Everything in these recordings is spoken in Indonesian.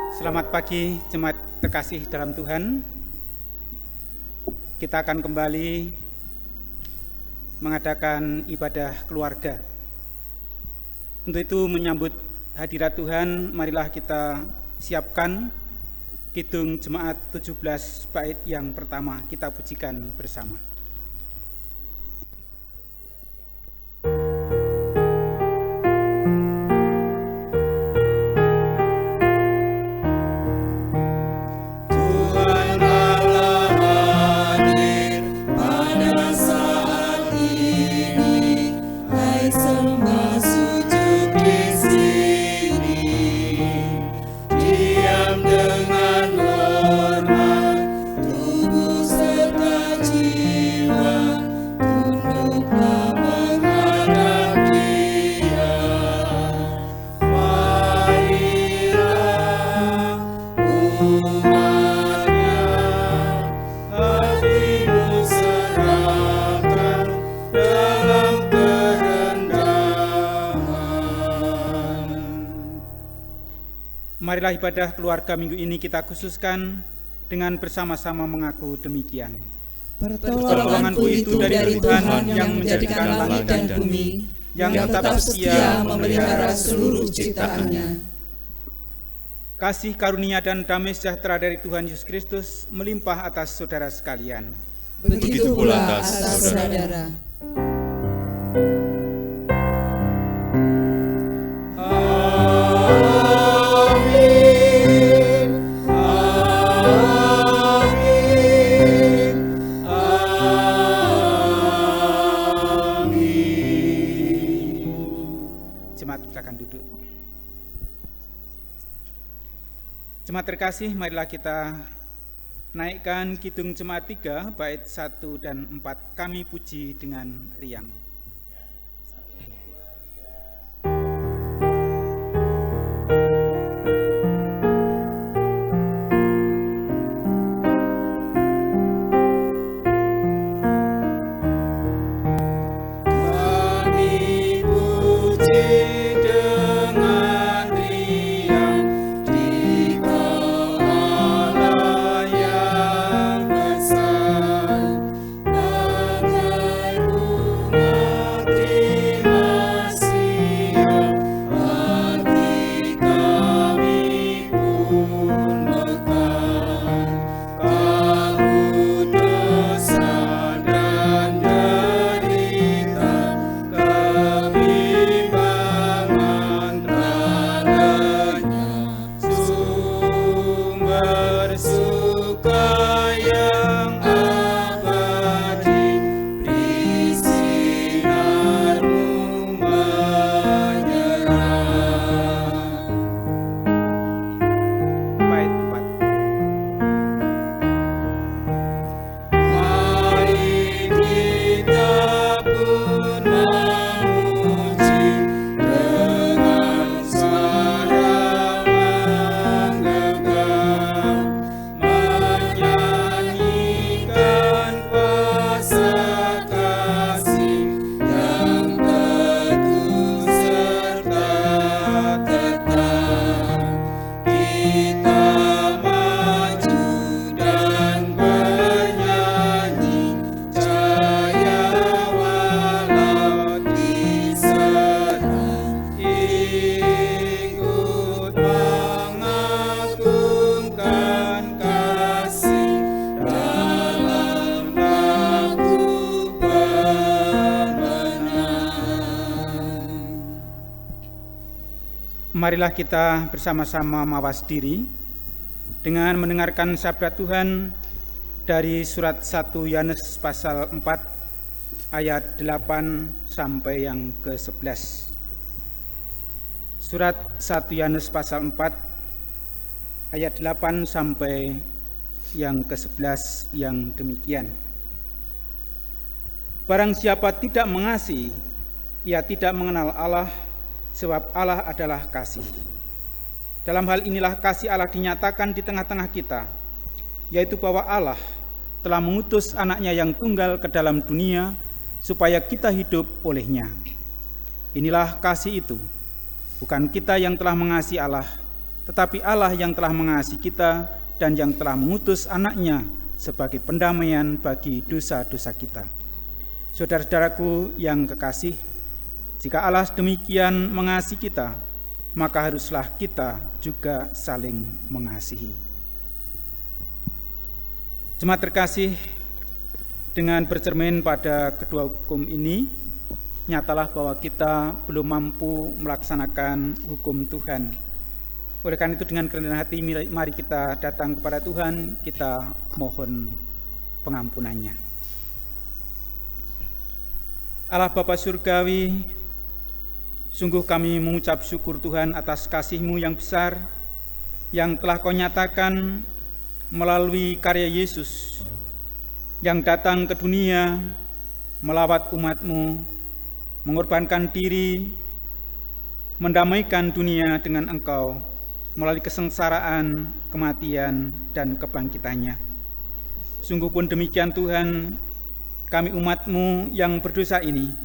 Selamat pagi jemaat terkasih dalam Tuhan. Kita akan kembali mengadakan ibadah keluarga. Untuk itu menyambut hadirat Tuhan, marilah kita siapkan Kidung Jemaat 17 bait yang pertama, kita pujikan bersama. Marilah ibadah keluarga minggu ini kita khususkan dengan bersama-sama mengaku demikian. Pertolonganku itu dari Tuhan yang menjadikan langit dan bumi, yang tetap setia memelihara seluruh ciptaannya. Kasih karunia dan damai sejahtera dari Tuhan Yesus Kristus melimpah atas saudara sekalian. Begitu pula atas saudara. Jemaat terkasih, marilah kita naikkan Kidung Jemaat 3 bait 1 dan 4, kami puji dengan riang. Marilah kita bersama-sama mawas diri dengan mendengarkan sabda Tuhan dari surat 1 Yohanes pasal 4 ayat 8 sampai yang ke-11. Surat 1 Yohanes pasal 4 ayat 8 sampai yang ke-11 yang demikian. Barang siapa tidak mengasihi, ia tidak mengenal Allah, sebab Allah adalah kasih. Dalam hal inilah kasih Allah dinyatakan di tengah-tengah kita, yaitu bahwa Allah telah mengutus anaknya yang tunggal ke dalam dunia, supaya kita hidup olehnya. Inilah kasih itu, bukan kita yang telah mengasihi Allah, tetapi Allah yang telah mengasihi kita dan yang telah mengutus anaknya sebagai pendamaian bagi dosa-dosa kita. Saudara-saudaraku yang kekasih, jika Allah demikian mengasihi kita, maka haruslah kita juga saling mengasihi. Jemaat terkasih, dengan bercermin pada kedua hukum ini, nyatalah bahwa kita belum mampu melaksanakan hukum Tuhan. Oleh karena itu, dengan kerendahan hati mari kita datang kepada Tuhan, kita mohon pengampunannya. Allah Bapa Surgawi, sungguh kami mengucap syukur Tuhan atas kasih-Mu yang besar, yang telah Kau nyatakan melalui karya Yesus, yang datang ke dunia, melawat umat-Mu, mengorbankan diri, mendamaikan dunia dengan Engkau, melalui kesengsaraan, kematian, dan kebangkitannya. Sungguh pun demikian Tuhan, kami umat-Mu yang berdosa ini,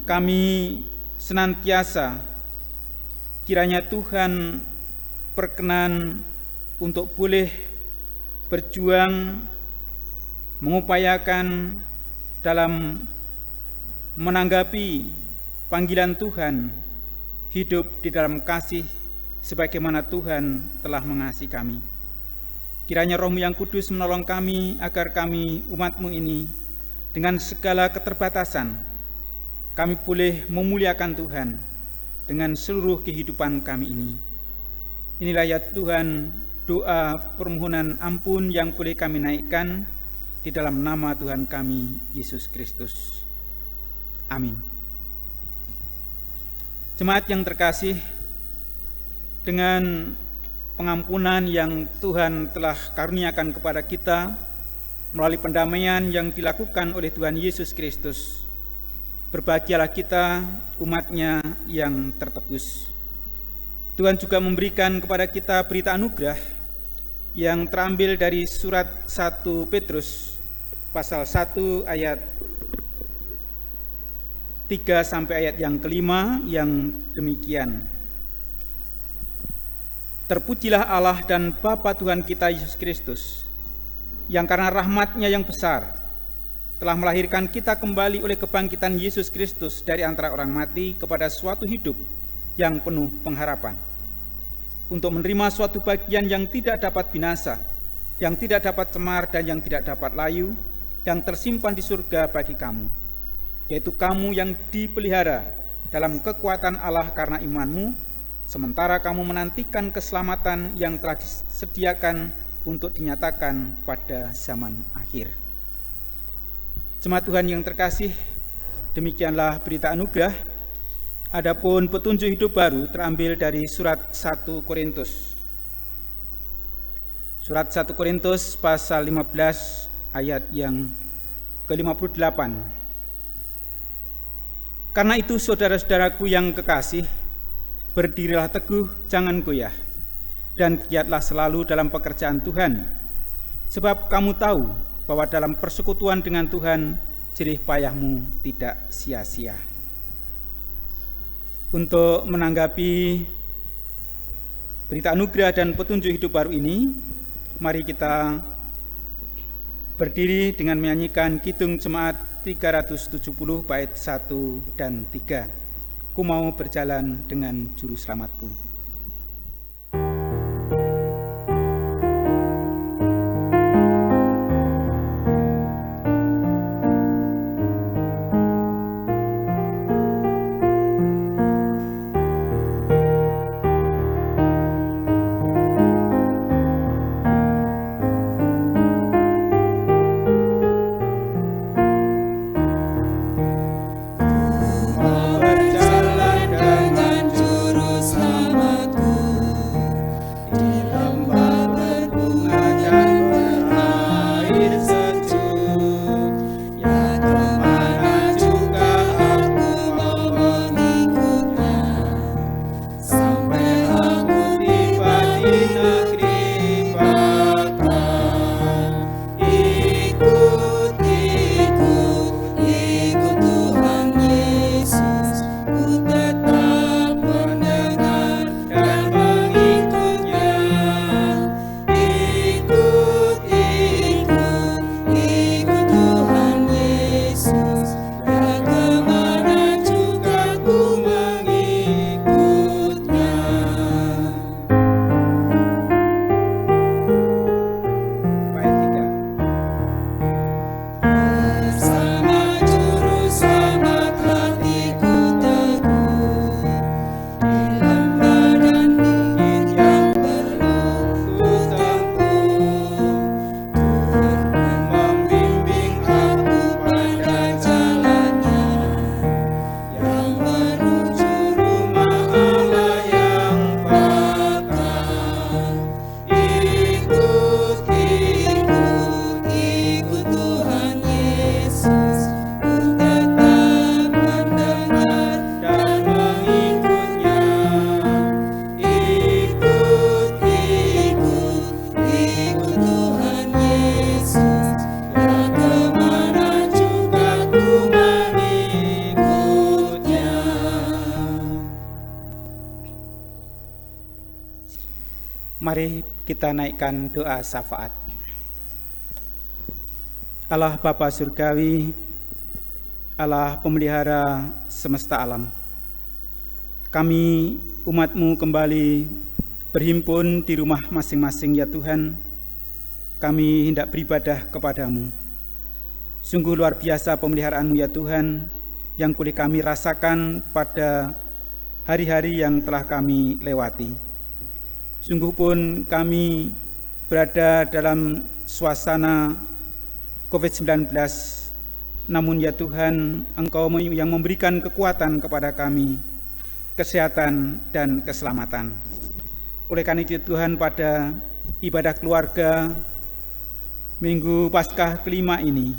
kami senantiasa kiranya Tuhan berkenan untuk boleh berjuang, mengupayakan dalam menanggapi panggilan Tuhan, hidup di dalam kasih sebagaimana Tuhan telah mengasihi kami. Kiranya Roh-Mu yang kudus menolong kami agar kami umat-Mu ini dengan segala keterbatasan kami boleh memuliakan Tuhan dengan seluruh kehidupan kami ini. Inilah ya Tuhan doa permohonan ampun yang boleh kami naikkan di dalam nama Tuhan kami Yesus Kristus. Amin. Jemaat yang terkasih, dengan pengampunan yang Tuhan telah karuniakan kepada kita melalui pendamaian yang dilakukan oleh Tuhan Yesus Kristus, berbahagialah kita umat-Nya yang tertebus. Tuhan juga memberikan kepada kita berita anugerah yang terambil dari surat 1 Petrus pasal 1 ayat 3 sampai ayat yang kelima yang demikian. Terpujilah Allah dan Bapa Tuhan kita Yesus Kristus, yang karena rahmat-Nya yang besar telah melahirkan kita kembali oleh kebangkitan Yesus Kristus dari antara orang mati kepada suatu hidup yang penuh pengharapan, untuk menerima suatu bagian yang tidak dapat binasa, yang tidak dapat cemar dan yang tidak dapat layu, yang tersimpan di surga bagi kamu, yaitu kamu yang dipelihara dalam kekuatan Allah karena imanmu, sementara kamu menantikan keselamatan yang telah disediakan untuk dinyatakan pada zaman akhir. Jemaat Tuhan yang terkasih, demikianlah berita anugerah. Adapun petunjuk hidup baru terambil dari surat 1 Korintus. Surat 1 Korintus pasal 15 ayat yang ke-58. Karena itu saudara-saudaraku yang kekasih, berdirilah teguh, jangan goyah, dan giatlah selalu dalam pekerjaan Tuhan. Sebab kamu tahu bahwa dalam persekutuan dengan Tuhan, jerih payahmu tidak sia-sia. Untuk menanggapi berita anugerah dan petunjuk hidup baru ini, mari kita berdiri dengan menyanyikan Kidung Jemaat 370 bait 1 dan 3. Ku mau berjalan dengan juru selamatku. Berjalan dengan juru selamat. Mari kita naikkan doa syafaat. Allah Bapa Surgawi, Allah pemelihara semesta alam, kami umat-Mu kembali berhimpun di rumah masing-masing ya Tuhan. Kami hendak beribadah kepada-Mu. Sungguh luar biasa pemeliharaan-Mu ya Tuhan, yang boleh kami rasakan pada hari-hari yang telah kami lewati. Sungguh pun kami berada dalam suasana COVID-19, namun ya Tuhan, Engkau yang memberikan kekuatan kepada kami, kesehatan dan keselamatan. Oleh karena itu Tuhan, pada ibadah keluarga Minggu Paskah kelima ini,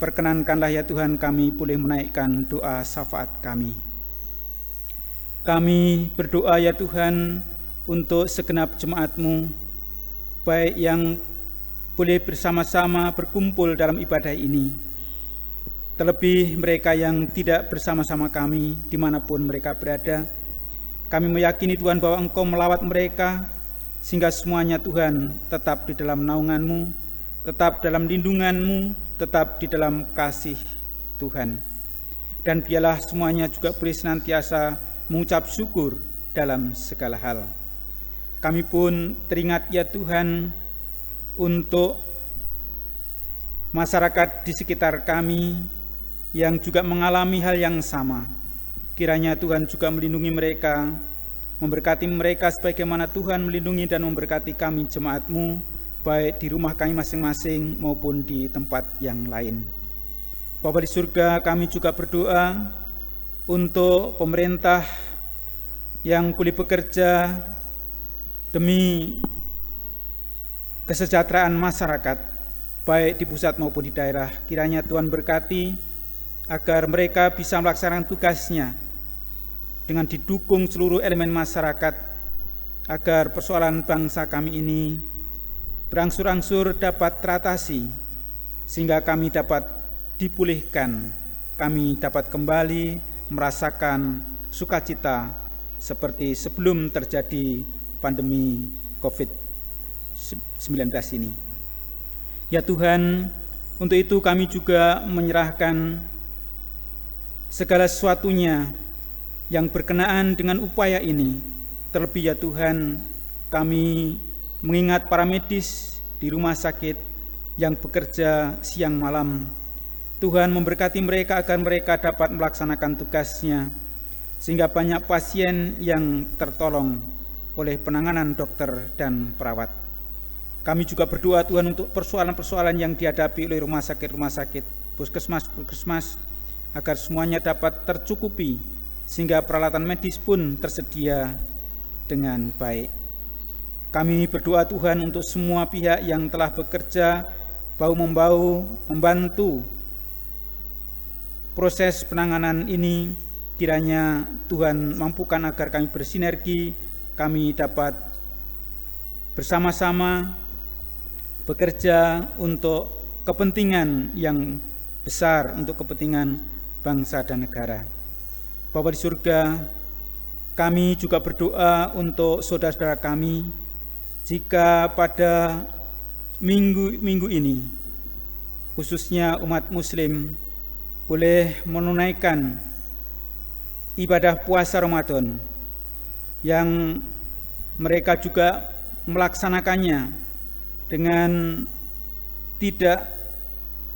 perkenankanlah ya Tuhan kami boleh menaikkan doa syafaat kami. Kami berdoa ya Tuhan untuk segenap jemaat-Mu, baik yang boleh bersama-sama berkumpul dalam ibadah ini, terlebih mereka yang tidak bersama-sama kami dimanapun mereka berada. Kami meyakini Tuhan bahwa Engkau melawat mereka, sehingga semuanya Tuhan tetap di dalam naungan-Mu, tetap dalam lindungan-Mu, tetap di dalam kasih Tuhan. Dan biarlah semuanya juga boleh senantiasa mengucap syukur dalam segala hal. Kami pun teringat ya Tuhan untuk masyarakat di sekitar kami yang juga mengalami hal yang sama. Kiranya Tuhan juga melindungi mereka, memberkati mereka sebagaimana Tuhan melindungi dan memberkati kami jemaat-Mu, baik di rumah kami masing-masing maupun di tempat yang lain. Bapa di surga, kami juga berdoa untuk pemerintah yang boleh bekerja demi kesejahteraan masyarakat, baik di pusat maupun di daerah. Kiranya Tuhan berkati agar mereka bisa melaksanakan tugasnya dengan didukung seluruh elemen masyarakat, agar persoalan bangsa kami ini berangsur-angsur dapat teratasi, sehingga kami dapat dipulihkan, kami dapat kembali merasakan sukacita seperti sebelum terjadi pandemi COVID-19 ini. Ya Tuhan, untuk itu kami juga menyerahkan segala sesuatunya yang berkenaan dengan upaya ini. Terlebih ya Tuhan, kami mengingat para medis di rumah sakit yang bekerja siang malam. Tuhan memberkati mereka agar mereka dapat melaksanakan tugasnya, sehingga banyak pasien yang tertolong oleh penanganan dokter dan perawat. Kami juga berdoa Tuhan untuk persoalan-persoalan yang dihadapi oleh rumah sakit, puskesmas, agar semuanya dapat tercukupi, sehingga peralatan medis pun tersedia dengan baik. Kami berdoa Tuhan untuk semua pihak yang telah bekerja bahu-membahu membantu proses penanganan ini. Kiranya Tuhan mampukan agar kami bersinergi, kami dapat bersama-sama bekerja untuk kepentingan yang besar, untuk kepentingan bangsa dan negara. Bapa di surga, kami juga berdoa untuk saudara-saudara kami, jika pada minggu ini, khususnya umat Muslim, boleh menunaikan ibadah puasa Ramadan, yang mereka juga melaksanakannya dengan tidak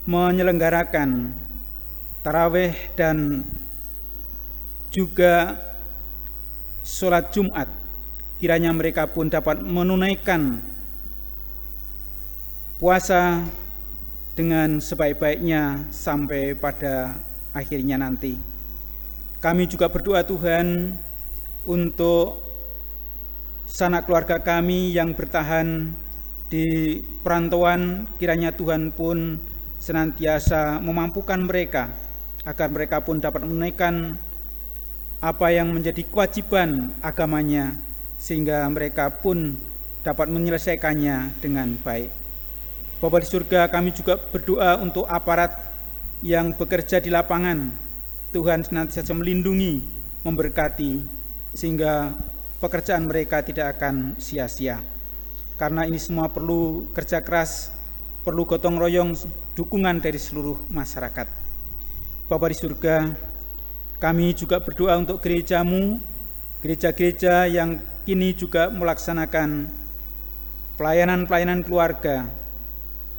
menyelenggarakan tarawih dan juga sholat Jumat. Kiranya mereka pun dapat menunaikan puasa dengan sebaik-baiknya sampai pada akhirnya nanti. Kami juga berdoa Tuhan untuk sanak keluarga kami yang bertahan di perantauan. Kiranya Tuhan pun senantiasa memampukan mereka, agar mereka pun dapat menunaikan apa yang menjadi kewajiban agamanya, sehingga mereka pun dapat menyelesaikannya dengan baik. Bapa di surga, kami juga berdoa untuk aparat yang bekerja di lapangan. Tuhan senantiasa melindungi, memberkati, sehingga pekerjaan mereka tidak akan sia-sia. Karena ini semua perlu kerja keras, perlu gotong royong, dukungan dari seluruh masyarakat. Bapa di surga, kami juga berdoa untuk gerejamu, gereja-gereja yang kini juga melaksanakan pelayanan-pelayanan keluarga.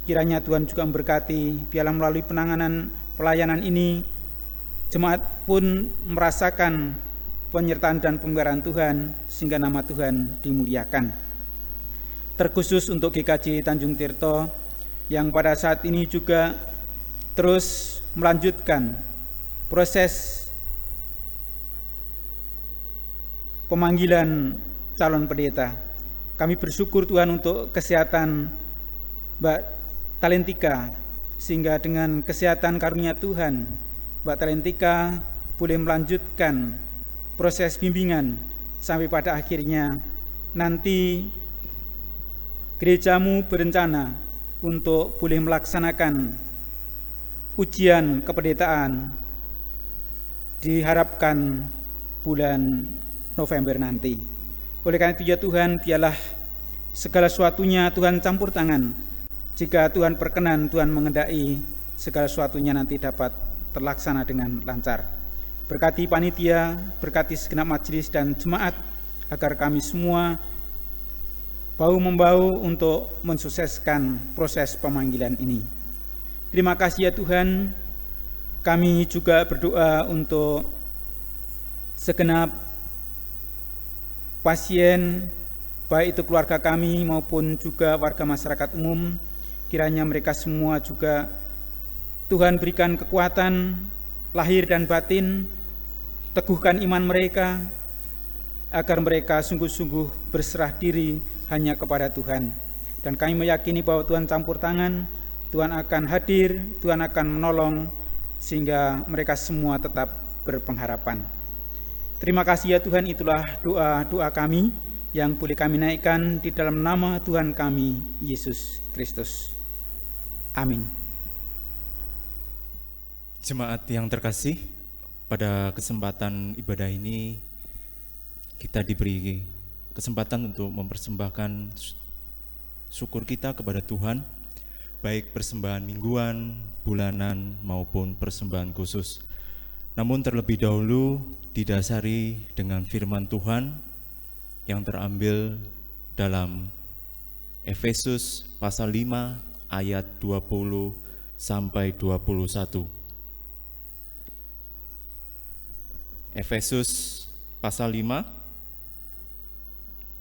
Kiranya Tuhan juga memberkati, biarlah melalui penanganan pelayanan ini, jemaat pun merasakan penyertaan dan pemeliharaan Tuhan, sehingga nama Tuhan dimuliakan. Terkhusus untuk GKJ Tanjung Tirto, yang pada saat ini juga terus melanjutkan proses pemanggilan calon pendeta. Kami bersyukur Tuhan untuk kesehatan Mbak Talentika, sehingga dengan kesehatan karunia Tuhan, Mbak Talentika boleh melanjutkan proses bimbingan sampai pada akhirnya nanti gerejamu berencana untuk boleh melaksanakan ujian kependetaan, diharapkan bulan November nanti. Oleh karena itu ya Tuhan, biarlah segala sesuatunya Tuhan campur tangan. Jika Tuhan berkenan, Tuhan mengendaki segala sesuatunya nanti dapat terlaksana dengan lancar. Berkati panitia, berkati segenap majelis dan jemaat, agar kami semua bahu-membahu untuk mensukseskan proses pemanggilan ini. Terima kasih ya Tuhan. Kami juga berdoa untuk segenap pasien, baik itu keluarga kami maupun juga warga masyarakat umum. Kiranya mereka semua juga Tuhan berikan kekuatan lahir dan batin, teguhkan iman mereka, agar mereka sungguh-sungguh berserah diri hanya kepada Tuhan. Dan kami meyakini bahwa Tuhan campur tangan, Tuhan akan hadir, Tuhan akan menolong, sehingga mereka semua tetap berpengharapan. Terima kasih ya Tuhan, itulah doa-doa kami yang boleh kami naikkan di dalam nama Tuhan kami, Yesus Kristus. Amin. Jemaat yang terkasih, pada kesempatan ibadah ini kita diberi kesempatan untuk mempersembahkan syukur kita kepada Tuhan, baik persembahan mingguan, bulanan, maupun persembahan khusus. Namun terlebih dahulu didasari dengan firman Tuhan yang terambil dalam Efesus pasal 5 ayat 20 sampai 21. Efesus pasal 5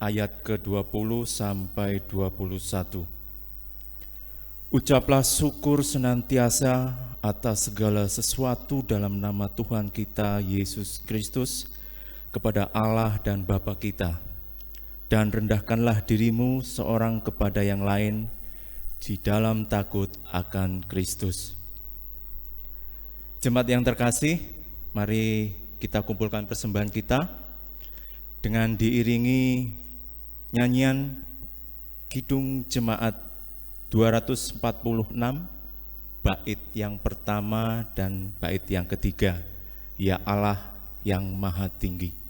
ayat ke-20 sampai 21. Ucaplah syukur senantiasa atas segala sesuatu dalam nama Tuhan kita Yesus Kristus kepada Allah dan Bapa kita, dan rendahkanlah dirimu seorang kepada yang lain di dalam takut akan Kristus. Jemaat yang terkasih, mari kita kumpulkan persembahan kita dengan diiringi nyanyian Kidung Jemaat 246, bait yang pertama dan bait yang ketiga, Ya Allah yang Maha Tinggi.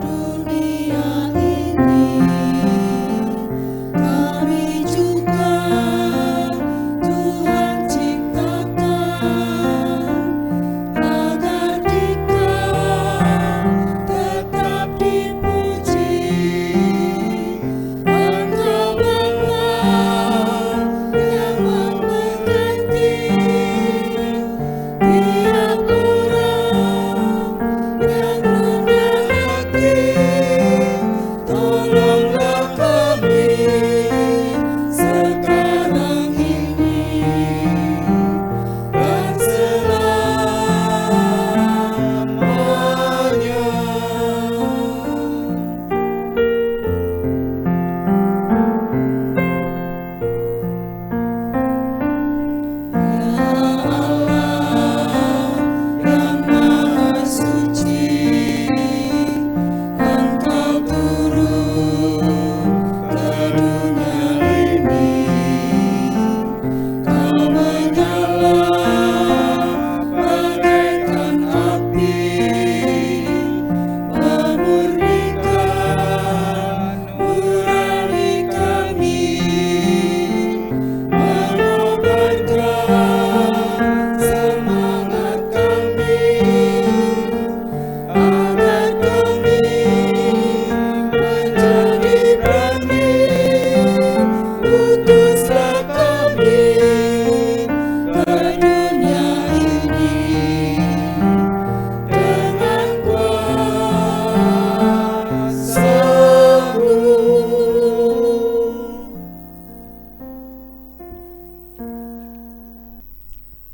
Dunia ini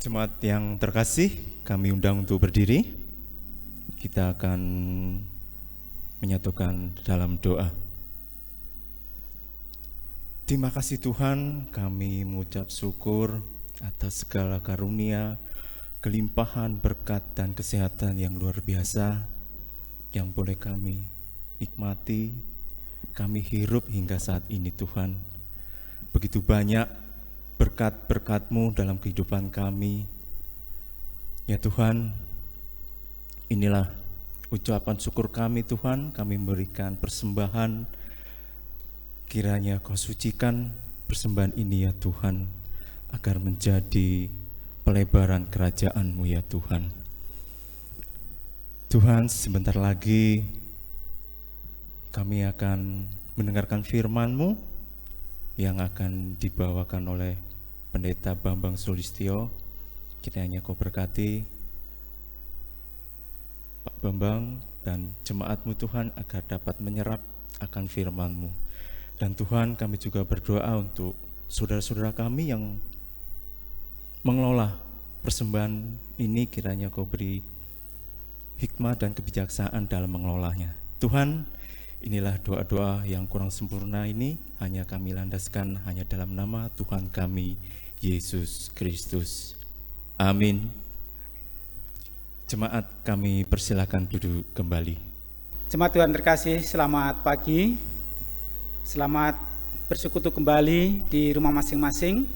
Jemaat yang terkasih, kami undang untuk berdiri. Kita akan menyatukan dalam doa. Terima kasih Tuhan, kami mengucap syukur atas segala karunia, kelimpahan, berkat, dan kesehatan yang luar biasa yang boleh kami nikmati, kami hirup hingga saat ini Tuhan. Begitu banyak berkat-berkat-Mu dalam kehidupan kami. Ya Tuhan, inilah ucapan syukur kami Tuhan, kami memberikan persembahan. Kiranya Kau sucikan persembahan ini ya Tuhan, agar menjadi pelebaran kerajaan-Mu ya Tuhan. Tuhan, sebentar lagi kami akan mendengarkan firman-Mu yang akan dibawakan oleh Pendeta Bambang Sulistyo. Kiranya Kau berkati Pak Bambang dan jemaat-Mu Tuhan agar dapat menyerap akan firman-Mu. Dan Tuhan, kami juga berdoa untuk saudara-saudara kami yang mengelola persembahan ini, kiranya Kau beri hikmah dan kebijaksanaan dalam mengelolanya. Tuhan, inilah doa-doa yang kurang sempurna ini hanya kami landaskan hanya dalam nama Tuhan kami, Yesus Kristus. Amin. Jemaat, kami persilakan duduk kembali. Jemaat Tuhan terkasih, selamat pagi. Selamat bersekutu kembali di rumah masing-masing.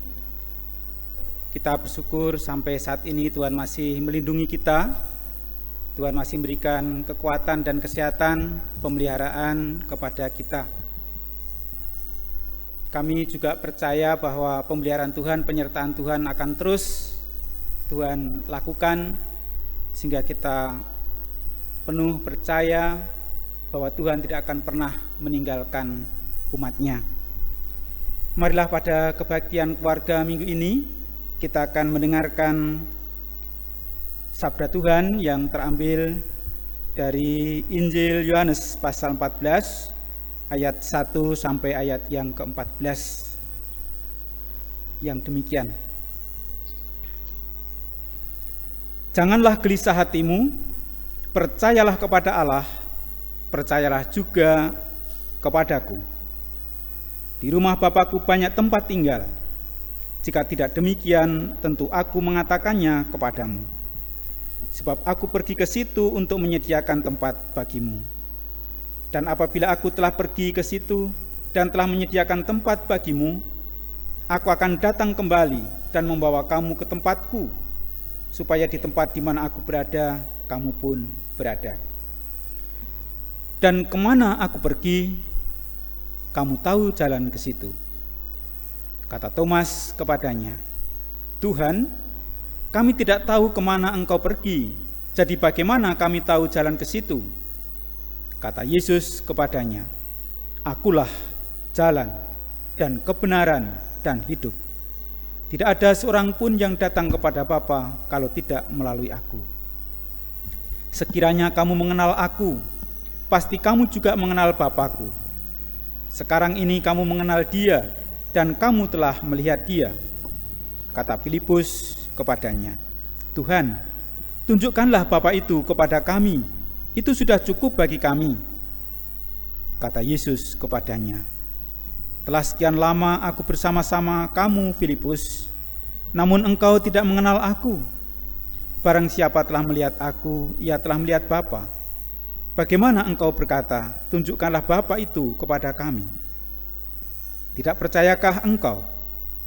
Kita bersyukur sampai saat ini Tuhan masih melindungi kita. Tuhan masih memberikan kekuatan dan kesehatan, pemeliharaan kepada kita. Kami juga percaya bahwa pemeliharaan Tuhan, penyertaan Tuhan akan terus Tuhan lakukan, sehingga kita penuh percaya bahwa Tuhan tidak akan pernah meninggalkan umat-Nya. Marilah pada kebaktian keluarga minggu ini, kita akan mendengarkan sabda Tuhan yang terambil dari Injil Yohanes pasal 14 ayat 1 sampai ayat yang ke-14 yang demikian. Janganlah gelisah hatimu, percayalah kepada Allah, percayalah juga kepadaku. Di rumah Bapa-Ku banyak tempat tinggal. Jika tidak demikian, tentu aku mengatakannya kepadamu. Sebab aku pergi ke situ untuk menyediakan tempat bagimu. Dan apabila aku telah pergi ke situ dan telah menyediakan tempat bagimu, aku akan datang kembali dan membawa kamu ke tempatku, supaya di tempat di mana aku berada, kamu pun berada. Dan kemana aku pergi, kamu tahu jalan ke situ. Kata Thomas kepadanya, Tuhan, kami tidak tahu kemana Engkau pergi, jadi bagaimana kami tahu jalan ke situ? Kata Yesus kepadanya, Akulah jalan dan kebenaran dan hidup. Tidak ada seorang pun yang datang kepada Bapa kalau tidak melalui aku. Sekiranya kamu mengenal aku, pasti kamu juga mengenal Bapa-Ku. Sekarang ini kamu mengenal Dia dan kamu telah melihat Dia. Kata Filipus kepadanya, Tuhan, tunjukkanlah Bapa itu kepada kami, itu sudah cukup bagi kami. Kata Yesus kepadanya, telah sekian lama aku bersama-sama kamu, Filipus, namun engkau tidak mengenal aku. Barang siapa telah melihat aku, ia telah melihat Bapa. Bagaimana engkau berkata, tunjukkanlah Bapa itu kepada kami? Tidak percayakah engkau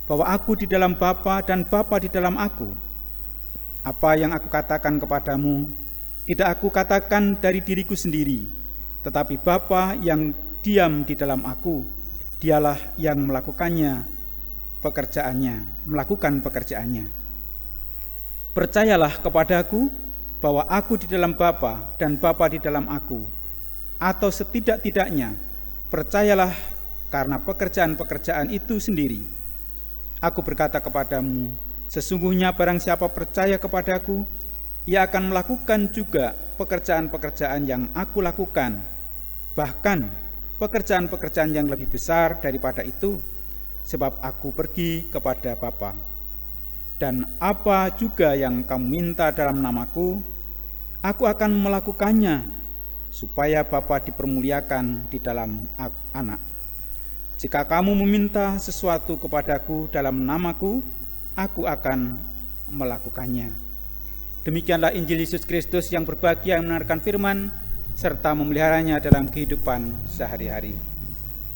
bahwa aku di dalam Bapa dan Bapa di dalam aku? Apa yang aku katakan kepadamu, tidak aku katakan dari diriku sendiri, tetapi Bapa yang diam di dalam aku, Dialah yang melakukan pekerjaannya. Percayalah kepadaku bahwa aku di dalam Bapa dan Bapa di dalam aku, atau setidak-tidaknya percayalah karena pekerjaan-pekerjaan itu sendiri. Aku berkata kepadamu, sesungguhnya barang siapa percaya kepadaku, ia akan melakukan juga pekerjaan-pekerjaan yang aku lakukan, bahkan pekerjaan-pekerjaan yang lebih besar daripada itu, sebab aku pergi kepada Bapa. Dan apa juga yang kamu minta dalam namaku, aku akan melakukannya, supaya Bapa dipermuliakan di dalam Anak. Jika kamu meminta sesuatu kepadaku dalam namaku, aku akan melakukannya. Demikianlah Injil Yesus Kristus yang berbahagia, yang mendengarkan firman serta memeliharanya dalam kehidupan sehari-hari.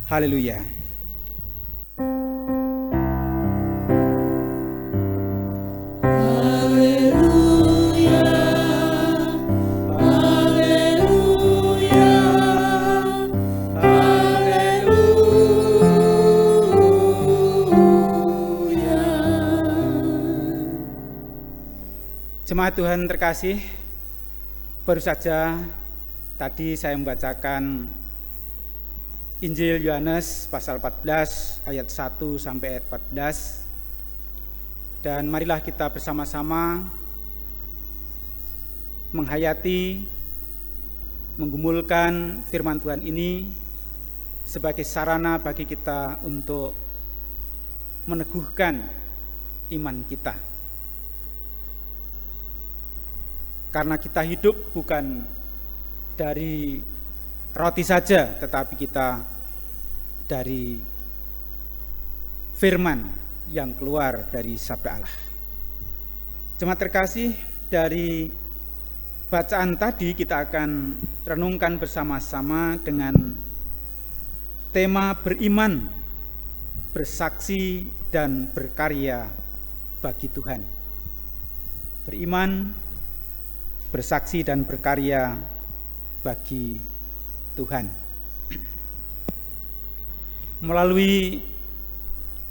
Haleluya. Jemaat Tuhan terkasih, baru saja tadi saya membacakan Injil Yohanes pasal 14 ayat 1 sampai ayat 14. Dan marilah kita bersama-sama menghayati, menggumulkan firman Tuhan ini sebagai sarana bagi kita untuk meneguhkan iman kita. Karena kita hidup bukan dari roti saja, tetapi kita dari firman yang keluar dari sabda Allah. Jemaat terkasih, dari bacaan tadi kita akan renungkan bersama-sama dengan tema beriman, bersaksi, dan berkarya bagi Tuhan. Beriman, bersaksi, dan berkarya bagi Tuhan. Melalui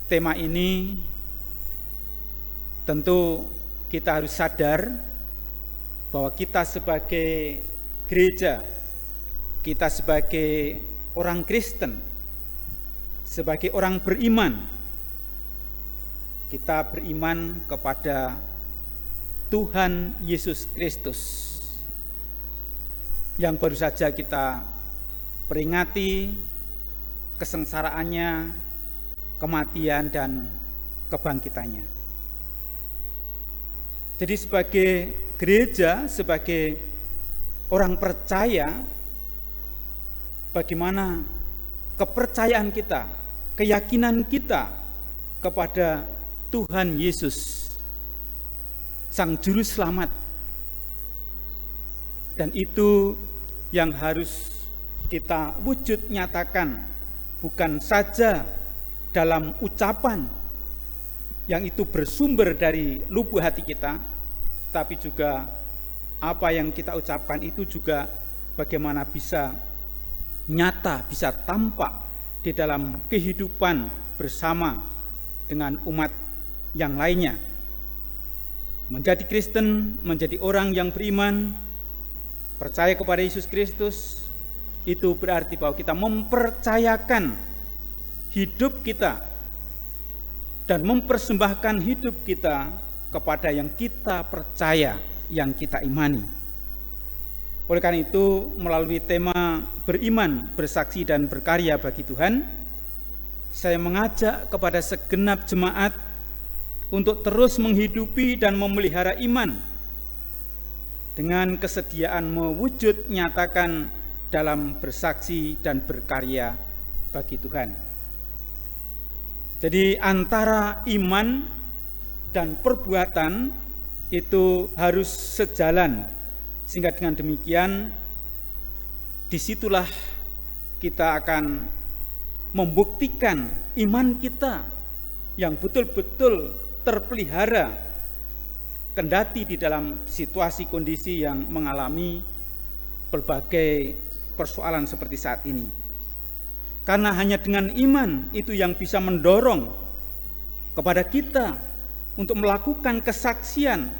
tema ini, tentu kita harus sadar bahwa kita sebagai gereja, kita sebagai orang Kristen, sebagai orang beriman, kita beriman kepada Tuhan Yesus Kristus yang baru saja kita peringati kesengsaraannya, kematian, dan kebangkitannya. Jadi sebagai gereja, sebagai orang percaya, bagaimana kepercayaan kita, keyakinan kita kepada Tuhan Yesus, Sang Juru Selamat. Dan itu yang harus kita wujud nyatakan, bukan saja dalam ucapan yang itu bersumber dari lubuk hati kita, tapi juga apa yang kita ucapkan itu juga bagaimana bisa nyata, bisa tampak di dalam kehidupan bersama dengan umat yang lainnya. Menjadi Kristen, menjadi orang yang beriman, percaya kepada Yesus Kristus, itu berarti bahwa kita mempercayakan hidup kita dan mempersembahkan hidup kita kepada yang kita percaya, yang kita imani. Oleh karena itu, melalui tema beriman, bersaksi, dan berkarya bagi Tuhan, saya mengajak kepada segenap jemaat untuk terus menghidupi dan memelihara iman dengan kesediaan mewujud nyatakan dalam bersaksi dan berkarya bagi Tuhan. Jadi antara iman dan perbuatan itu harus sejalan, sehingga dengan demikian disitulah kita akan membuktikan iman kita yang betul-betul terpelihara, kendati di dalam situasi kondisi yang mengalami berbagai persoalan seperti saat ini. Karena hanya dengan iman itu yang bisa mendorong kepada kita untuk melakukan kesaksian.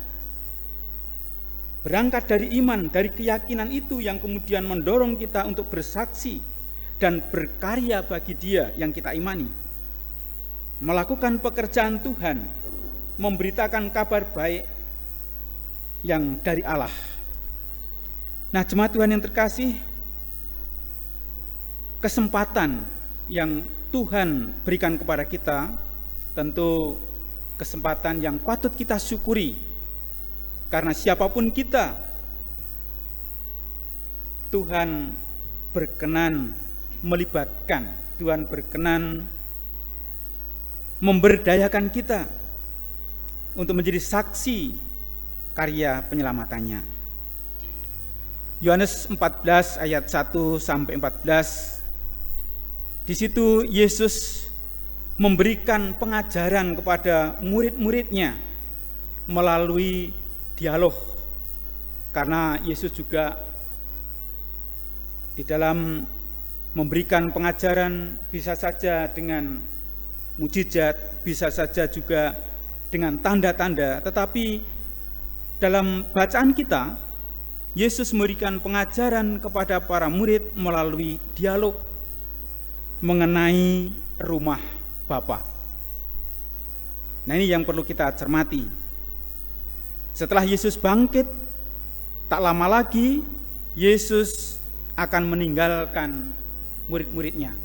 Berangkat dari iman, dari keyakinan itu yang kemudian mendorong kita untuk bersaksi dan berkarya bagi Dia yang kita imani. Melakukan pekerjaan Tuhan, memberitakan kabar baik yang dari Allah. Nah, jemaat Tuhan yang terkasih, kesempatan yang Tuhan berikan kepada kita tentu kesempatan yang patut kita syukuri, karena siapapun kita, Tuhan berkenan melibatkan, Tuhan berkenan memberdayakan kita untuk menjadi saksi karya penyelamatannya. Yohanes 14 ayat 1 sampai 14, di situ Yesus memberikan pengajaran kepada murid-muridnya melalui dialog, karena Yesus juga di dalam memberikan pengajaran bisa saja dengan mujizat, bisa saja juga dengan tanda-tanda, tetapi dalam bacaan kita, Yesus memberikan pengajaran kepada para murid melalui dialog mengenai rumah Bapa. Nah, ini yang perlu kita cermati. Setelah Yesus bangkit, tak lama lagi Yesus akan meninggalkan murid-muridnya.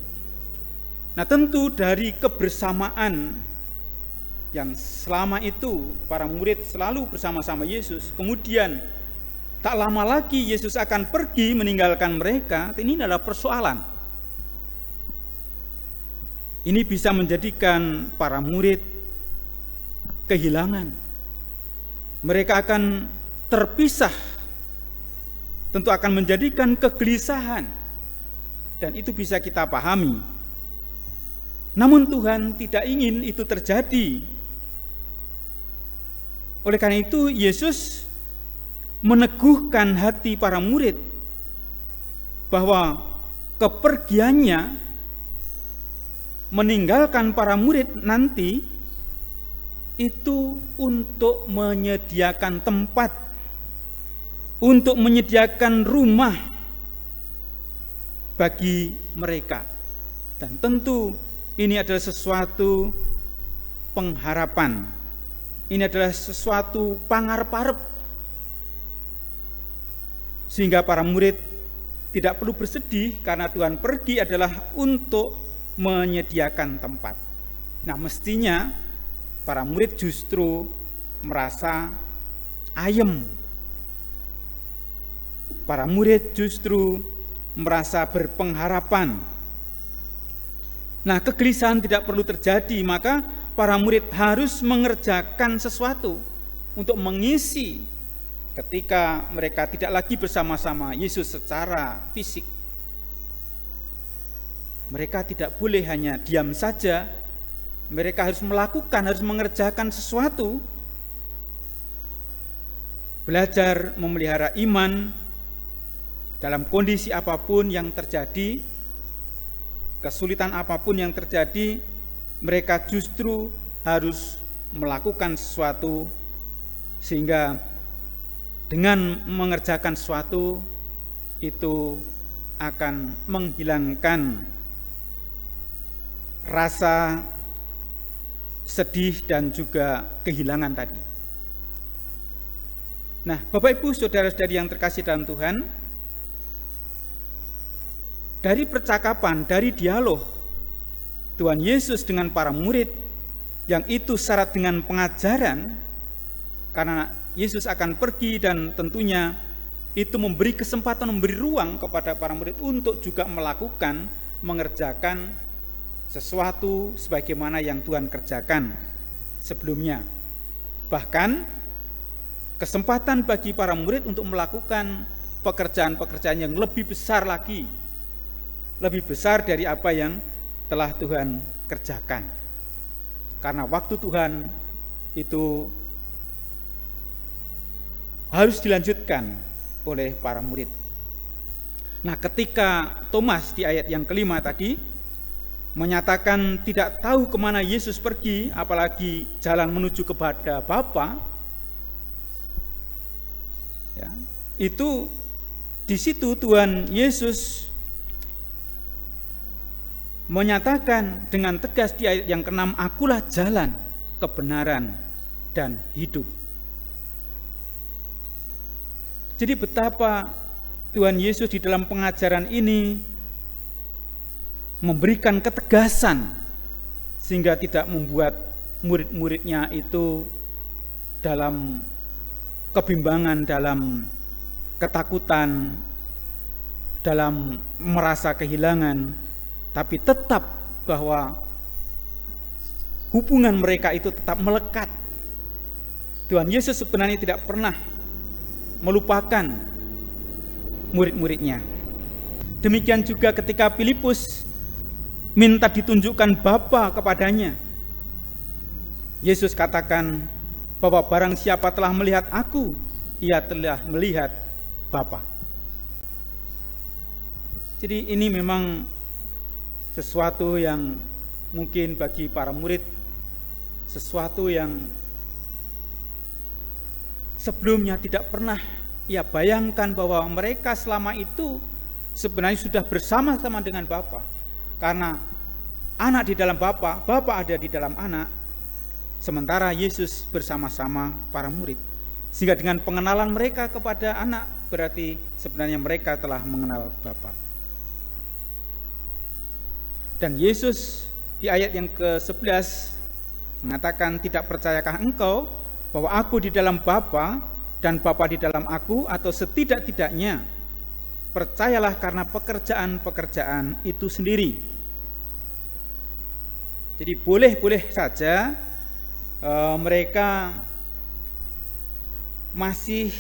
Nah, tentu dari kebersamaan yang selama itu para murid selalu bersama-sama Yesus, kemudian tak lama lagi Yesus akan pergi meninggalkan mereka, ini adalah persoalan. Ini bisa menjadikan para murid kehilangan. Mereka akan terpisah, tentu akan menjadikan kegelisahan, dan itu bisa kita pahami. Namun Tuhan tidak ingin itu terjadi. Oleh karena itu Yesus meneguhkan hati para murid bahwa kepergiannya meninggalkan para murid nanti itu untuk menyediakan tempat, untuk menyediakan rumah bagi mereka. Dan tentu ini adalah sesuatu pengharapan, ini adalah sesuatu pangarep-arep, sehingga para murid tidak perlu bersedih karena Tuhan pergi adalah untuk menyediakan tempat. Nah, mestinya para murid justru merasa ayem. Para murid justru merasa berpengharapan. Nah, kegelisahan tidak perlu terjadi, maka para murid harus mengerjakan sesuatu untuk mengisi ketika mereka tidak lagi bersama-sama Yesus secara fisik. Mereka tidak boleh hanya diam saja, mereka harus melakukan, harus mengerjakan sesuatu. Belajar memelihara iman dalam kondisi apapun yang terjadi, kesulitan apapun yang terjadi, mereka justru harus melakukan sesuatu, sehingga dengan mengerjakan sesuatu itu akan menghilangkan rasa sedih dan juga kehilangan tadi. Nah, Bapak Ibu saudara-saudari yang terkasih dalam Tuhan, dari percakapan, dari dialog Tuhan Yesus dengan para murid yang itu syarat dengan pengajaran, karena Yesus akan pergi dan tentunya itu memberi kesempatan, memberi ruang kepada para murid untuk juga melakukan, mengerjakan sesuatu sebagaimana yang Tuhan kerjakan sebelumnya. Bahkan kesempatan bagi para murid untuk melakukan pekerjaan-pekerjaan yang lebih besar lagi, lebih besar dari apa yang telah Tuhan kerjakan. Karena waktu Tuhan itu harus dilanjutkan oleh para murid. Nah, ketika Thomas di ayat yang kelima tadi menyatakan tidak tahu kemana Yesus pergi, apalagi jalan menuju kepada Bapa, ya, itu di situ Tuhan Yesus menyatakan dengan tegas di ayat yang ke-6, akulah jalan, kebenaran, dan hidup. Jadi betapa Tuhan Yesus di dalam pengajaran ini memberikan ketegasan sehingga tidak membuat murid-muridnya itu dalam kebimbangan, dalam ketakutan, dalam merasa kehilangan, tapi tetap bahwa hubungan mereka itu tetap melekat. Tuhan Yesus sebenarnya tidak pernah melupakan murid-muridnya. Demikian juga ketika Filipus minta ditunjukkan Bapa kepadanya, Yesus katakan bahwa barang siapa telah melihat aku, ia telah melihat Bapa. Jadi ini memang sesuatu yang mungkin bagi para murid, sesuatu yang sebelumnya tidak pernah ia bayangkan bahwa mereka selama itu sebenarnya sudah bersama-sama dengan Bapa. Karena anak di dalam Bapa, Bapa ada di dalam anak, sementara Yesus bersama-sama para murid. Sehingga dengan pengenalan mereka kepada anak, berarti sebenarnya mereka telah mengenal Bapa. Dan Yesus di ayat yang ke-11 mengatakan, tidak percayakah engkau bahwa aku di dalam Bapa dan Bapa di dalam aku, atau setidak-tidaknya percayalah karena pekerjaan-pekerjaan itu sendiri. Jadi boleh-boleh saja mereka masih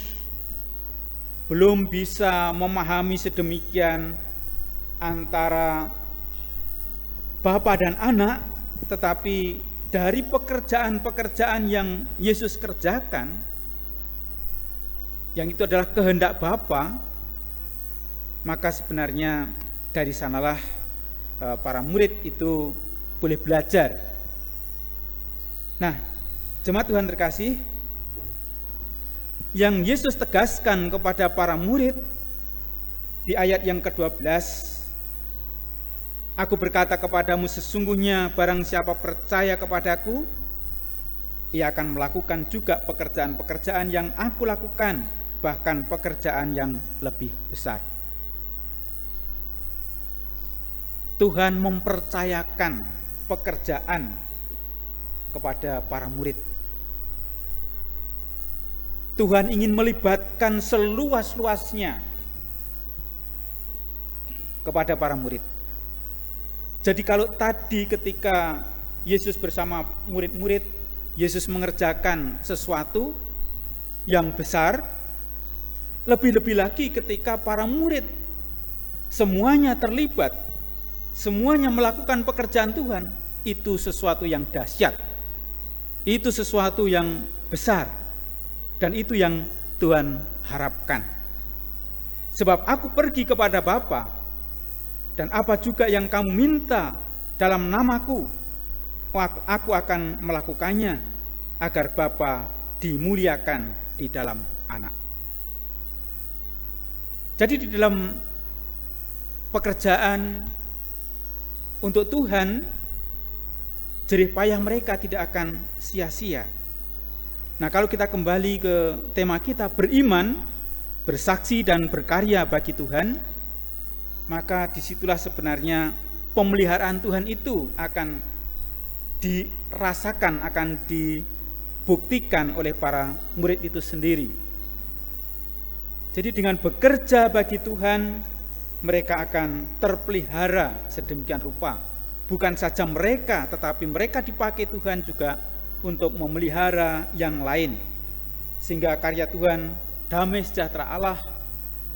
belum bisa memahami sedemikian antara Bapa dan anak, tetapi dari pekerjaan-pekerjaan yang Yesus kerjakan, yang itu adalah kehendak Bapa, maka sebenarnya dari sanalah para murid itu boleh belajar. Nah, jemaat Tuhan terkasih, yang Yesus tegaskan kepada para murid di ayat yang ke-12, aku berkata kepadamu, sesungguhnya barang siapa percaya kepadaku, ia akan melakukan juga pekerjaan-pekerjaan yang aku lakukan, bahkan pekerjaan yang lebih besar. Tuhan mempercayakan pekerjaan kepada para murid. Tuhan ingin melibatkan seluas-luasnya kepada para murid. Jadi kalau tadi ketika Yesus bersama murid-murid, Yesus mengerjakan sesuatu yang besar, lebih-lebih lagi ketika para murid semuanya terlibat, semuanya melakukan pekerjaan Tuhan, itu sesuatu yang dahsyat, itu sesuatu yang besar, dan itu yang Tuhan harapkan. Sebab aku pergi kepada Bapa, dan apa juga yang kamu minta dalam namaku, aku akan melakukannya, agar Bapa dimuliakan di dalam anak. Jadi di dalam pekerjaan untuk Tuhan, jerih payah mereka tidak akan sia-sia. Nah, kalau kita kembali ke tema kita, beriman, bersaksi dan berkarya bagi Tuhan, maka disitulah sebenarnya pemeliharaan Tuhan itu akan dirasakan, akan dibuktikan oleh para murid itu sendiri. Jadi dengan bekerja bagi Tuhan, mereka akan terpelihara sedemikian rupa. Bukan saja mereka, tetapi mereka dipakai Tuhan juga untuk memelihara yang lain. Sehingga karya Tuhan, damai sejahtera Allah,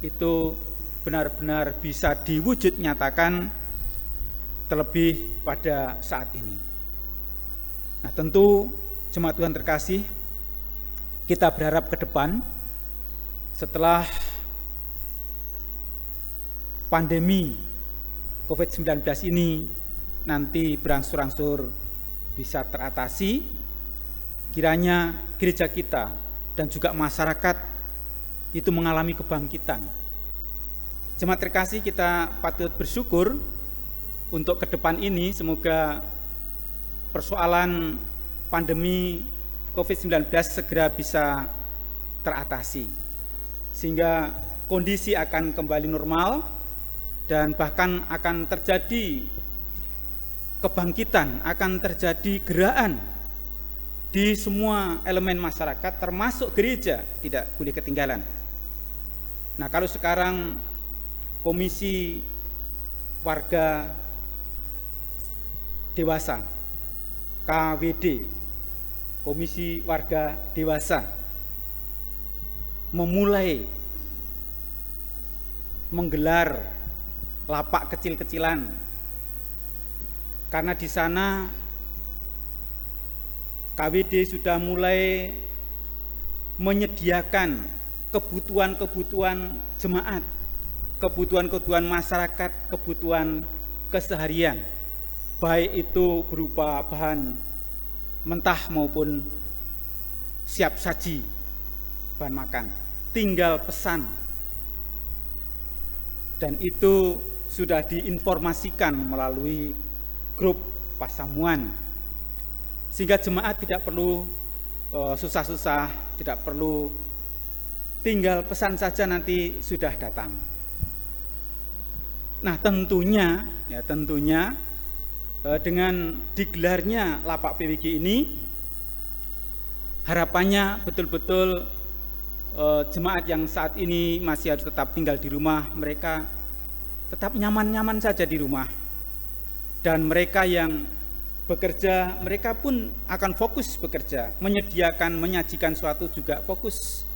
itu benar-benar bisa diwujud nyatakan, terlebih pada saat ini. Nah, tentu jemaat Tuhan terkasih, kita berharap ke depan setelah pandemi COVID-19 ini nanti berangsur-angsur bisa teratasi, kiranya gereja kita dan juga masyarakat itu mengalami kebangkitan. Jemaat terkasih, kita patut bersyukur untuk ke depan ini, semoga persoalan pandemi COVID-19 segera bisa teratasi, sehingga kondisi akan kembali normal dan bahkan akan terjadi kebangkitan, akan terjadi gerakan di semua elemen masyarakat termasuk gereja tidak boleh ketinggalan. Nah, kalau sekarang Komisi Warga Dewasa, KWD, Komisi Warga Dewasa, memulai menggelar lapak kecil-kecilan, karena di sana KWD sudah mulai menyediakan kebutuhan-kebutuhan jemaat, kebutuhan-kebutuhan masyarakat, kebutuhan keseharian, baik itu berupa bahan mentah maupun siap saji bahan makan, tinggal pesan. Dan itu sudah diinformasikan melalui grup Pasamuan, sehingga jemaat tidak perlu susah-susah, tidak perlu tinggal pesan saja nanti sudah datang. Nah, tentunya dengan digelarnya lapak PWG ini, harapannya betul-betul jemaat yang saat ini masih harus tetap tinggal di rumah, mereka tetap nyaman-nyaman saja di rumah. Dan mereka yang bekerja, mereka pun akan fokus bekerja, menyajikan suatu juga fokus.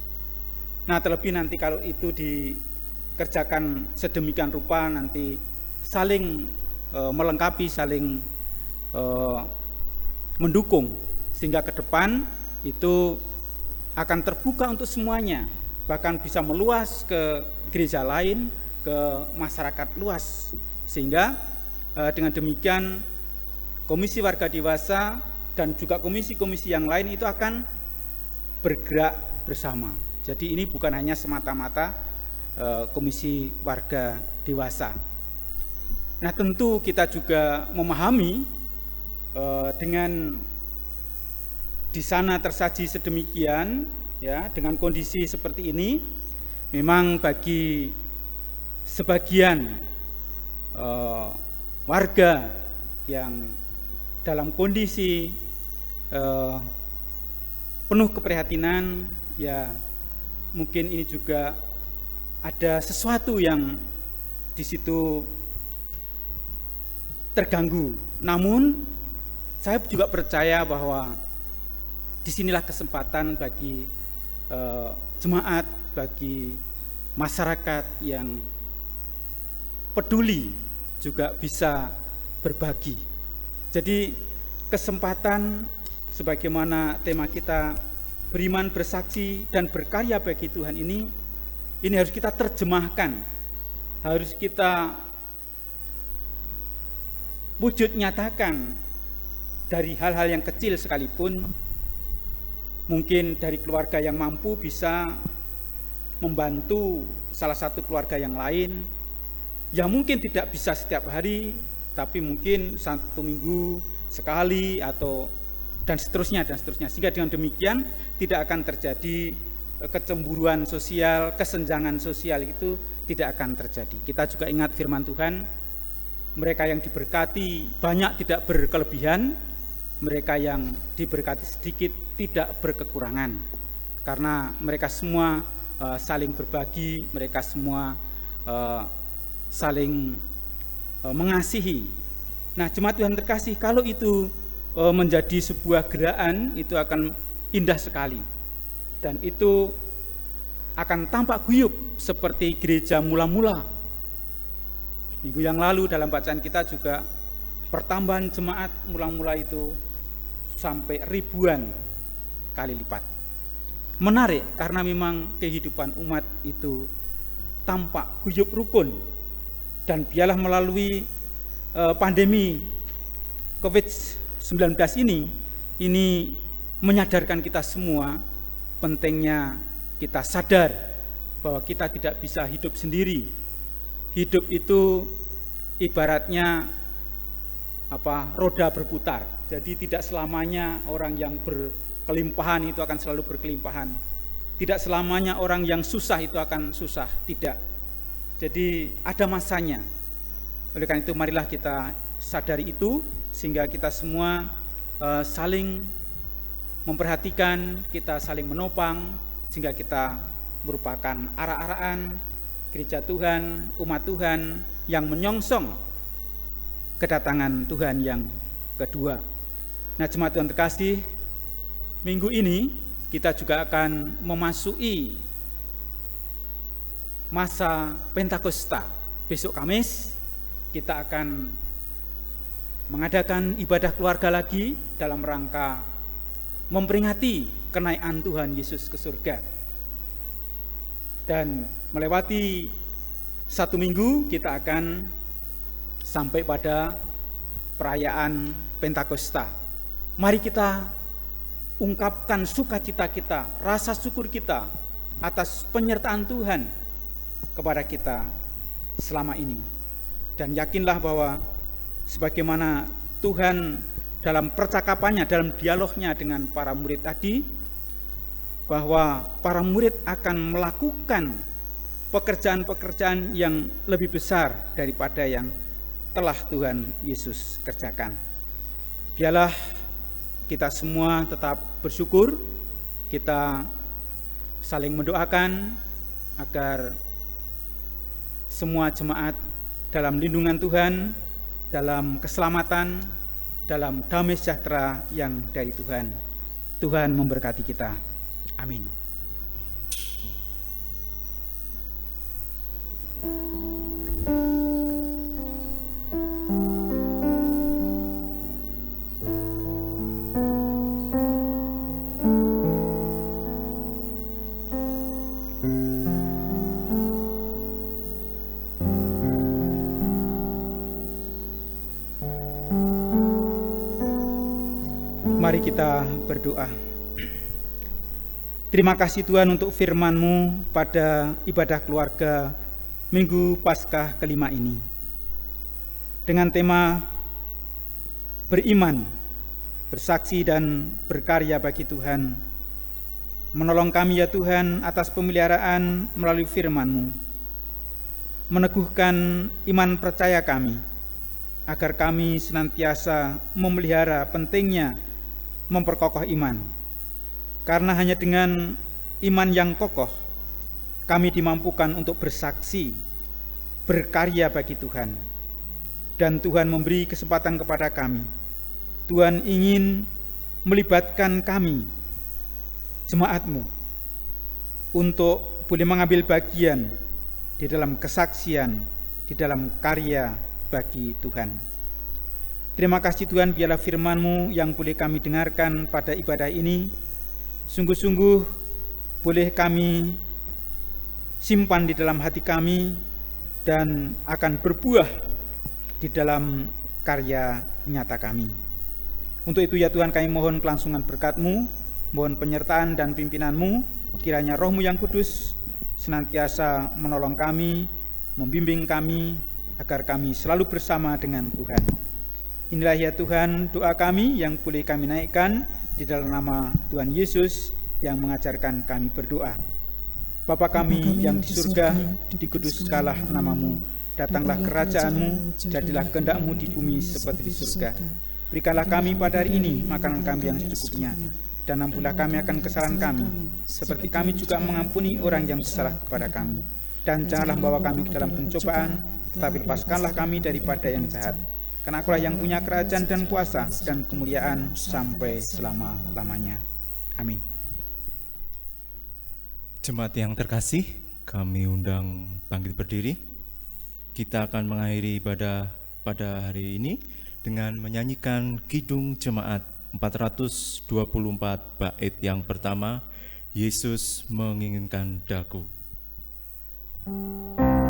Nah, terlebih nanti kalau itu dikerjakan sedemikian rupa, nanti saling melengkapi, saling mendukung, sehingga ke depan itu akan terbuka untuk semuanya, bahkan bisa meluas ke gereja lain, ke masyarakat luas, sehingga dengan demikian Komisi Warga Dewasa dan juga komisi-komisi yang lain itu akan bergerak bersama. Jadi ini bukan hanya semata-mata Komisi Warga Dewasa. Nah, tentu kita juga memahami dengan di sana tersaji sedemikian, ya, dengan kondisi seperti ini, memang bagi sebagian warga yang dalam kondisi penuh keprihatinan, ya mungkin ini juga ada sesuatu yang di situ terganggu. Namun saya juga percaya bahwa disinilah kesempatan bagi jemaat, bagi masyarakat yang peduli juga bisa berbagi. Jadi kesempatan sebagaimana tema kita beriman, bersaksi, dan berkarya bagi Tuhan ini harus kita terjemahkan, harus kita wujud nyatakan dari hal-hal yang kecil sekalipun. Mungkin dari keluarga yang mampu bisa membantu salah satu keluarga yang lain, yang mungkin tidak bisa setiap hari, tapi mungkin 1 minggu sekali atau dan seterusnya, sehingga dengan demikian tidak akan terjadi kecemburuan sosial, kesenjangan sosial, itu tidak akan terjadi. Kita juga ingat firman Tuhan, mereka yang diberkati banyak tidak berkelebihan, mereka yang diberkati sedikit tidak berkekurangan, karena mereka semua saling berbagi, mereka semua saling mengasihi. Nah, jemaat Tuhan terkasih, kalau itu menjadi sebuah gerakan, itu akan indah sekali, dan itu akan tampak guyup seperti gereja mula-mula. Minggu yang lalu dalam bacaan kita juga pertambahan jemaat mula-mula itu sampai ribuan kali lipat. Menarik karena memang kehidupan umat itu tampak guyup rukun. Dan biarlah melalui pandemi COVID-19 ini menyadarkan kita semua pentingnya kita sadar bahwa kita tidak bisa hidup sendiri. Hidup itu ibaratnya roda berputar. Jadi tidak selamanya orang yang berkelimpahan itu akan selalu berkelimpahan. Tidak selamanya orang yang susah itu akan susah, tidak. Jadi ada masanya. Oleh karena itu marilah kita sadari itu, sehingga kita semua saling memperhatikan, kita saling menopang, sehingga kita merupakan arak-arakan gereja Tuhan, umat Tuhan yang menyongsong kedatangan Tuhan yang kedua. Nah, jemaat Tuhan terkasih, minggu ini kita juga akan memasuki masa Pentakosta. Besok Kamis kita akan mengadakan ibadah keluarga lagi dalam rangka memperingati kenaikan Tuhan Yesus ke surga. Dan melewati 1 minggu kita akan sampai pada perayaan Pentakosta. Mari kita ungkapkan sukacita kita, rasa syukur kita atas penyertaan Tuhan kepada kita selama ini. Dan yakinlah bahwa sebagaimana Tuhan dalam percakapannya, dalam dialognya dengan para murid tadi, bahwa para murid akan melakukan pekerjaan-pekerjaan yang lebih besar daripada yang telah Tuhan Yesus kerjakan. Biarlah kita semua tetap bersyukur, kita saling mendoakan agar semua jemaat dalam lindungan Tuhan, dalam keselamatan, dalam damai sejahtera yang dari Tuhan. Tuhan memberkati kita. Amin. Mari kita berdoa. Terima kasih Tuhan untuk firman-Mu pada ibadah keluarga Minggu Paskah kelima ini. Dengan tema beriman, bersaksi dan berkarya bagi Tuhan. Menolong kami ya Tuhan atas pemeliharaan melalui firman-Mu. Meneguhkan iman percaya kami, agar kami senantiasa memelihara pentingnya memperkokoh iman. Karena hanya dengan iman yang kokoh, kami dimampukan untuk bersaksi, berkarya bagi Tuhan. Dan Tuhan memberi kesempatan kepada kami. Tuhan ingin melibatkan kami, jemaat-Mu, untuk boleh mengambil bagian di dalam kesaksian, di dalam karya bagi Tuhan. Terima kasih Tuhan, biarlah firman-Mu yang boleh kami dengarkan pada ibadah ini sungguh-sungguh boleh kami simpan di dalam hati kami dan akan berbuah di dalam karya nyata kami. Untuk itu ya Tuhan, kami mohon kelangsungan berkat-Mu, mohon penyertaan dan pimpinan-Mu, kiranya Roh-Mu yang kudus senantiasa menolong kami, membimbing kami, agar kami selalu bersama dengan Tuhan. Inilah ya Tuhan doa kami yang boleh kami naikkan di dalam nama Tuhan Yesus yang mengajarkan kami berdoa. Bapa kami yang di surga, dikuduskanlah nama-Mu, datanglah kerajaan-Mu, jadilah kehendak-Mu di bumi seperti di surga. Berikanlah kami pada hari ini makanan kami yang secukupnya, dan ampunilah kami akan kesalahan kami, seperti kami juga mengampuni orang yang bersalah kepada kami. Dan janganlah membawa kami ke dalam pencobaan, tetapi lepaskanlah kami daripada yang jahat. Karena Akulah yang punya kerajaan dan kuasa dan kemuliaan sampai selama-lamanya. Amin. Jemaat yang terkasih, kami undang bangkit berdiri. Kita akan mengakhiri ibadah pada hari ini dengan menyanyikan Kidung Jemaat 424 bait yang pertama, Yesus menginginkan daku. Bersinar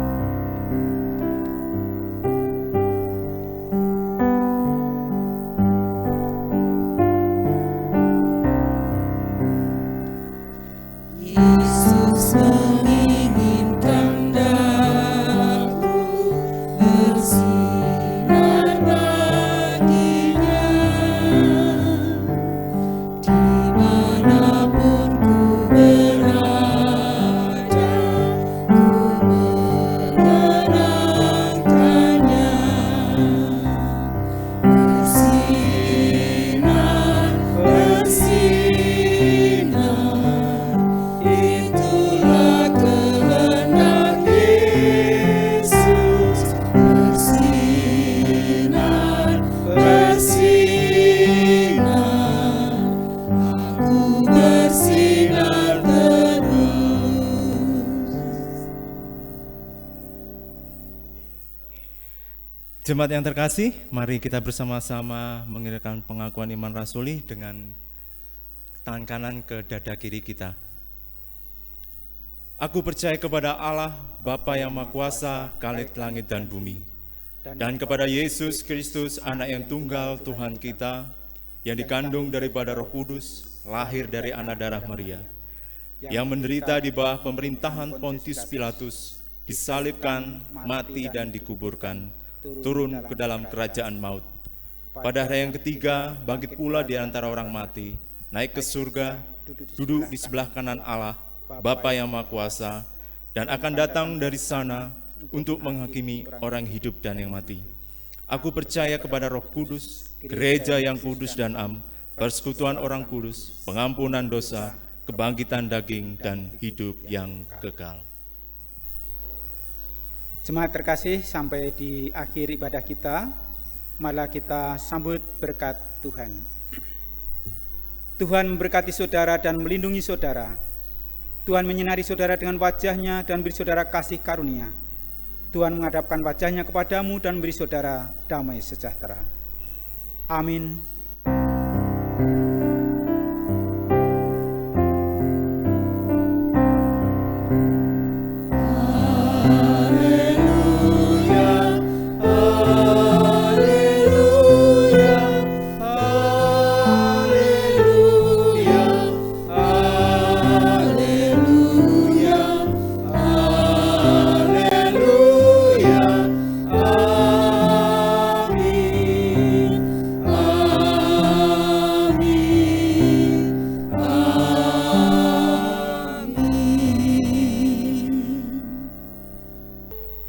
Jemaat yang terkasih, mari kita bersama-sama mengirimkan pengakuan iman rasuli dengan tangan kanan ke dada kiri kita. Aku percaya kepada Allah, Bapa yang Maha Kuasa, Khalik langit dan bumi, dan kepada Yesus Kristus, Anak yang tunggal Tuhan kita, yang dikandung daripada Roh Kudus, lahir dari anak darah Maria, yang menderita di bawah pemerintahan Pontius Pilatus, disalibkan, mati dan dikuburkan, turun ke dalam kerajaan maut. Pada hari yang ketiga, bangkit pula di antara orang mati, naik ke surga, duduk di sebelah kanan Allah, Bapa yang Maha Kuasa, dan akan datang dari sana untuk menghakimi orang hidup dan yang mati. Aku percaya kepada Roh Kudus, gereja yang kudus dan am, persekutuan orang kudus, pengampunan dosa, kebangkitan daging, dan hidup yang kekal. Jemaat terkasih, sampai di akhir ibadah kita, marilah kita sambut berkat Tuhan. Tuhan memberkati saudara dan melindungi saudara. Tuhan menyinari saudara dengan wajah-Nya dan beri saudara kasih karunia. Tuhan menghadapkan wajah-Nya kepadamu dan beri saudara damai sejahtera. Amin.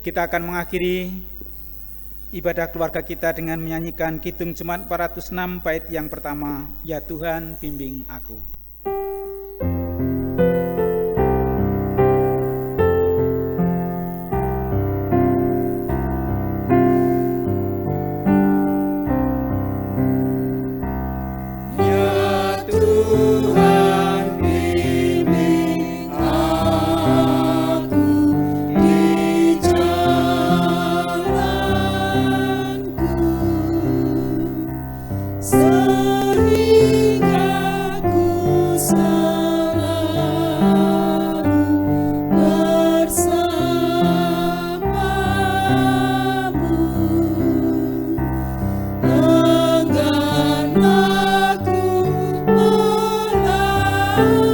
Kita akan mengakhiri ibadah keluarga kita dengan menyanyikan Kidung Jemaat 406 bait yang pertama, Ya Tuhan bimbing aku. Enggan aku mulai